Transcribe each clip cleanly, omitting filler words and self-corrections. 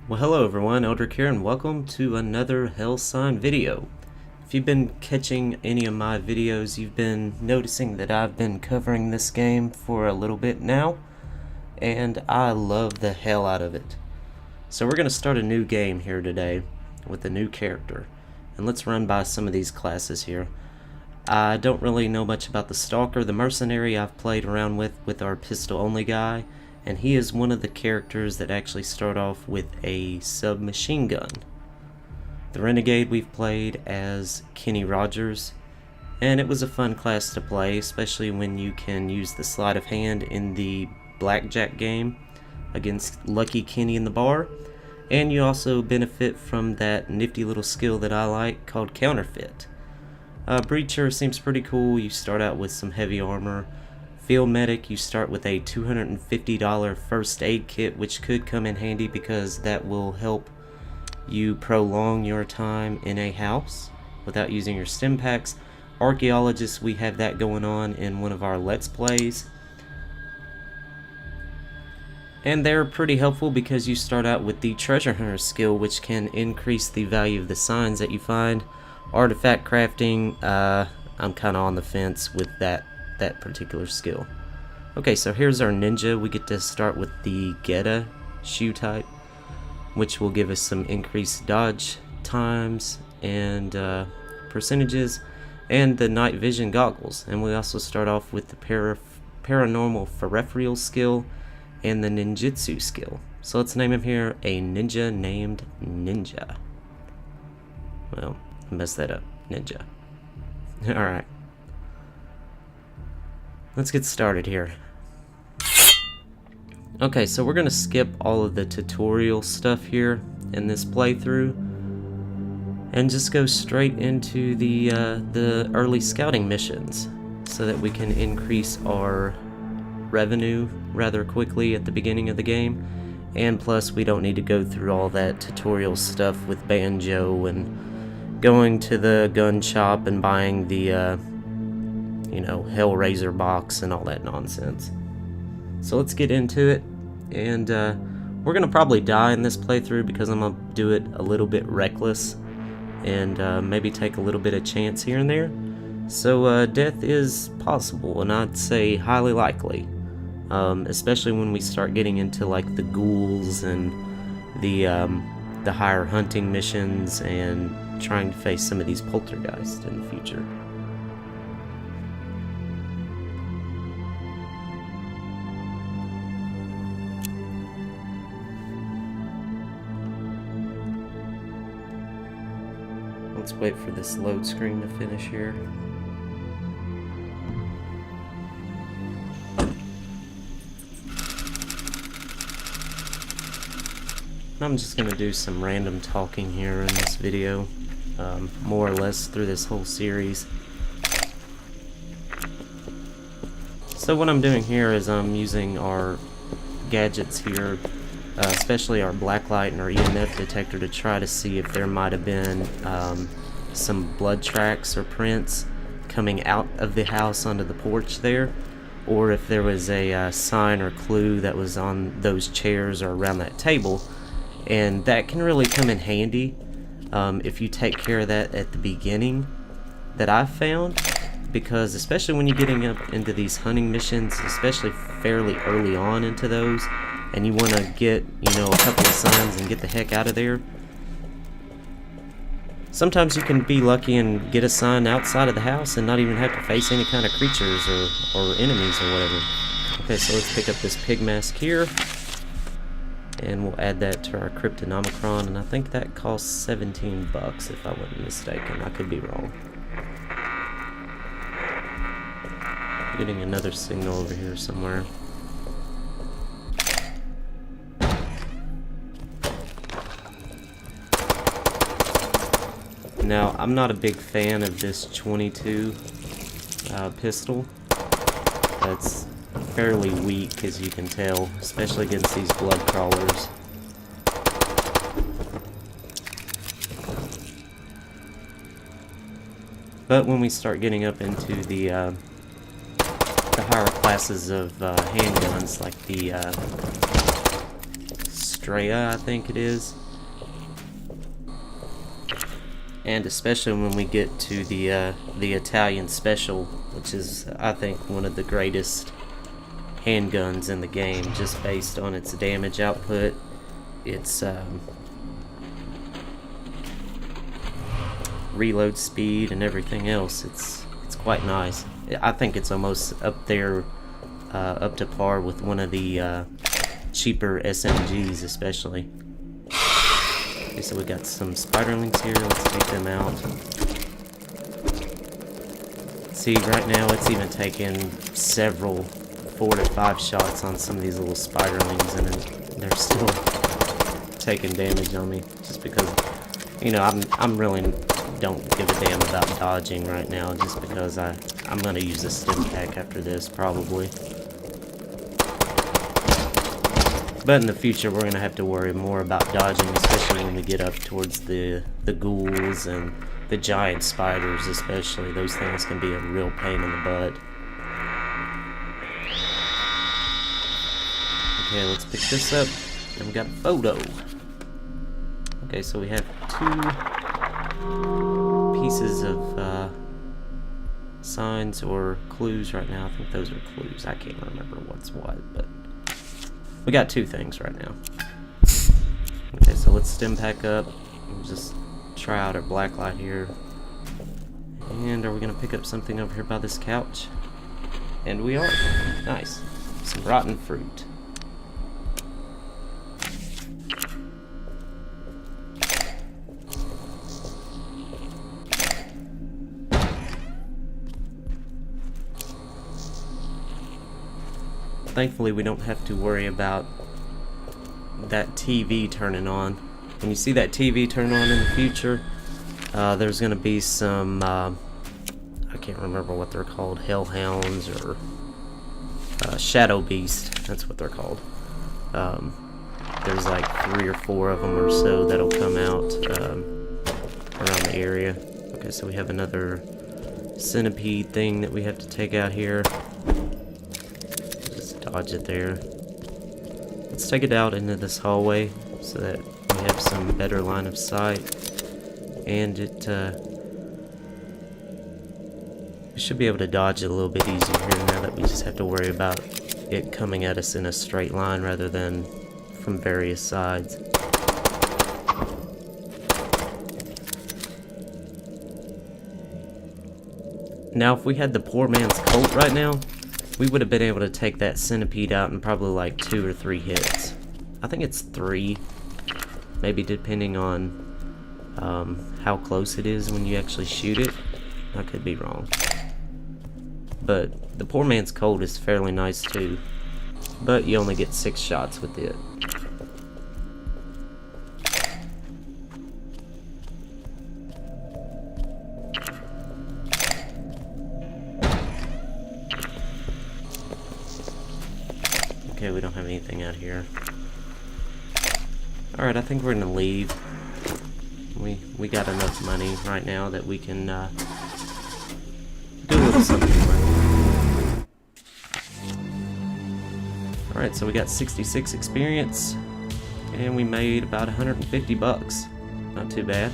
Well, hello everyone, Eldrick here, and welcome to another HellSign video. If you've been catching any of my videos, you've been noticing that I've been covering this game for a little bit now, and I love the hell out of it. So we're going to start a new game here today with a new character, and let's run by some of these classes here. I don't really know much about the Stalker. The Mercenary I've played around with our pistol-only guy, and he is one of the characters that actually start off with a submachine gun. The Renegade we've played as Kenny Rogers, and it was a fun class to play, especially when you can use the sleight of hand in the blackjack game against Lucky Kenny in the bar, and you also benefit from that nifty little skill that I like called counterfeit. Breacher seems pretty cool. You start out with some heavy armor. Field Medic, you start with a $250 first aid kit, which could come in handy because that will help you prolong your time in a house without using your stim packs. Archaeologist, we have that going on in one of our Let's Plays. And they're pretty helpful because you start out with the Treasure Hunter skill, which can increase the value of the signs that you find. Artifact crafting, I'm kind of on the fence with that particular skill. Okay, so here's our ninja. We get to start with the Geta shoe type, which will give us some increased dodge times and percentages, and the night vision goggles. And we also start off with the paranormal peripheral skill and the ninjutsu skill. So let's name him here a ninja named Ninja. Well, I messed that up. Ninja. Alright. Let's get started here. Okay, so we're going to skip all of the tutorial stuff here in this playthrough and just go straight into the early scouting missions so that we can increase our revenue rather quickly at the beginning of the game. And plus, we don't need to go through all that tutorial stuff with Banjo and going to the gun shop and buying the you know, Hellraiser box and all that nonsense. So let's get into it, and we're gonna probably die in this playthrough because I'm gonna do it a little bit reckless and maybe take a little bit of chance here and there. So death is possible, and I'd say highly likely, especially when we start getting into like the ghouls and the higher hunting missions and trying to face some of these poltergeists in the future. Let's wait for this load screen to finish here. I'm just going to do some random talking here in this video, more or less through this whole series. So what I'm doing here is I'm using our gadgets here, especially our blacklight and our EMF detector, to try to see if there might have been some blood tracks or prints coming out of the house onto the porch there, or if there was a sign or clue that was on those chairs or around that table. And that can really come in handy if you take care of that at the beginning, that I've found, because especially when you're getting up into these hunting missions, especially fairly early on into those, and you want to get, you know, a couple of signs and get the heck out of there. Sometimes you can be lucky and get a sign outside of the house and not even have to face any kind of creatures or enemies or whatever. Okay, so let's pick up this pig mask here, and we'll add that to our Cryptonomicron, and I think that costs 17 bucks if I wasn't mistaken. I could be wrong. Getting another signal over here somewhere. Now, I'm not a big fan of this 22 pistol. That's fairly weak, as you can tell, especially against these blood crawlers. But when we start getting up into the higher classes of handguns, like the Strea, I think it is. And especially when we get to the Italian Special, which is, I think, one of the greatest handguns in the game, just based on its damage output, its reload speed, and everything else. It's quite nice. I think it's almost up there, up to par with one of the cheaper SMGs, especially. Okay, so we got some spiderlings here. Let's take them out. See, right now it's even taking several 4 to 5 shots on some of these little spiderlings, and they're still taking damage on me, just because, you know, I'm really don't give a damn about dodging right now, just because I'm gonna use a stim pack after this, probably. But in the future, we're gonna have to worry more about dodging, especially when we get up towards the ghouls and the giant spiders, especially. Those things can be a real pain in the butt. Okay, let's pick this up. And we got a photo. Okay, so we have 2 pieces of signs or clues right now. I think those are clues. I can't remember what's what, but we got 2 things right now. Okay, so let's stim pack up and just try out our black light here. And are we gonna pick up something over here by this couch? And we are. Nice. Some rotten fruit. Thankfully, we don't have to worry about that TV turning on. When you see that TV turn on in the future, there's going to be some, I can't remember what they're called, hellhounds or shadow beast, that's what they're called. There's like 3 or 4 of them or so that'll come out around the area. Okay, so we have another centipede thing that we have to take out here. Dodge it there. Let's take it out into this hallway so that we have some better line of sight, and we should be able to dodge it a little bit easier here now that we just have to worry about it coming at us in a straight line rather than from various sides. Now, if we had the poor man's colt right now, we would have been able to take that centipede out in probably like 2 or 3 hits. I think it's 3, maybe depending on how close it is when you actually shoot it. I could be wrong. But the poor man's colt is fairly nice too, but you only get 6 shots with it. Okay, we don't have anything out here. Alright, I think we're gonna leave. We got enough money right now that we can do a little something with. Alright, so we got 66 experience, and we made about 150 bucks. Not too bad.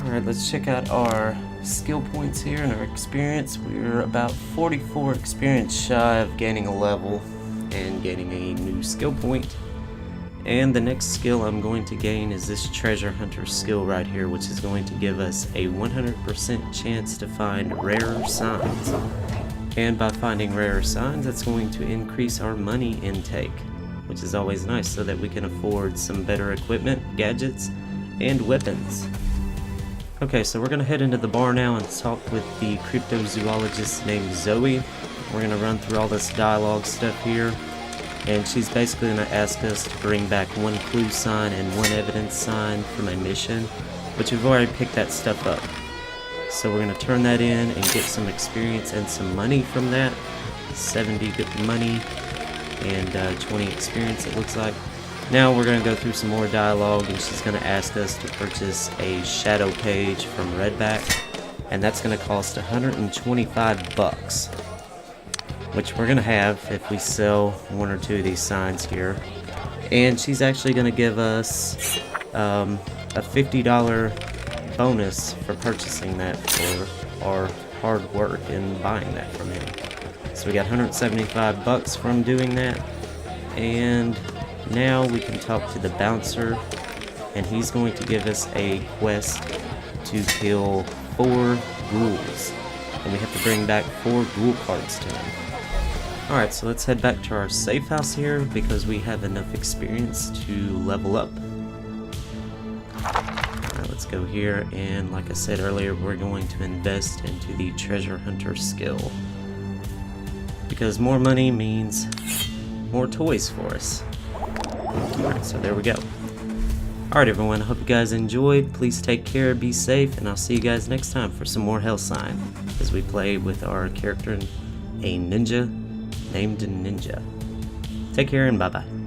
Alright, let's check out our skill points here and our experience. We're about 44 experience shy of gaining a level and getting a new skill point. And the next skill I'm going to gain is this treasure hunter skill right here, which is going to give us a 100% chance to find rarer signs. And by finding rarer signs, that's going to increase our money intake, which is always nice, so that we can afford some better equipment, gadgets, and weapons. Okay, so we're going to head into the bar now and talk with the cryptozoologist named Zoe. We're going to run through all this dialogue stuff here, and she's basically going to ask us to bring back 1 clue sign and 1 evidence sign from a mission, which we've already picked that stuff up. So we're going to turn that in and get some experience and some money from that. 70 good money and 20 experience, it looks like. Now we're going to go through some more dialogue, and she's going to ask us to purchase a shadow page from Redback, and that's going to cost 125 bucks. which we're gonna have if we sell one or two of these signs here. And she's actually gonna give us a $50 bonus for purchasing that for our hard work in buying that from him. So we got 175 bucks from doing that, and now we can talk to the bouncer, and he's going to give us a quest to kill 4 ghouls, and we have to bring back 4 ghoul cards to him. Alright, so let's head back to our safe house here because we have enough experience to level up. Alright, let's go here, and like I said earlier, we're going to invest into the treasure hunter skill, because more money means more toys for us. Alright, so there we go. Alright everyone, I hope you guys enjoyed. Please take care, be safe, and I'll see you guys next time for some more HellSign as we play with our character, a ninja named Ninja. Take care and bye bye.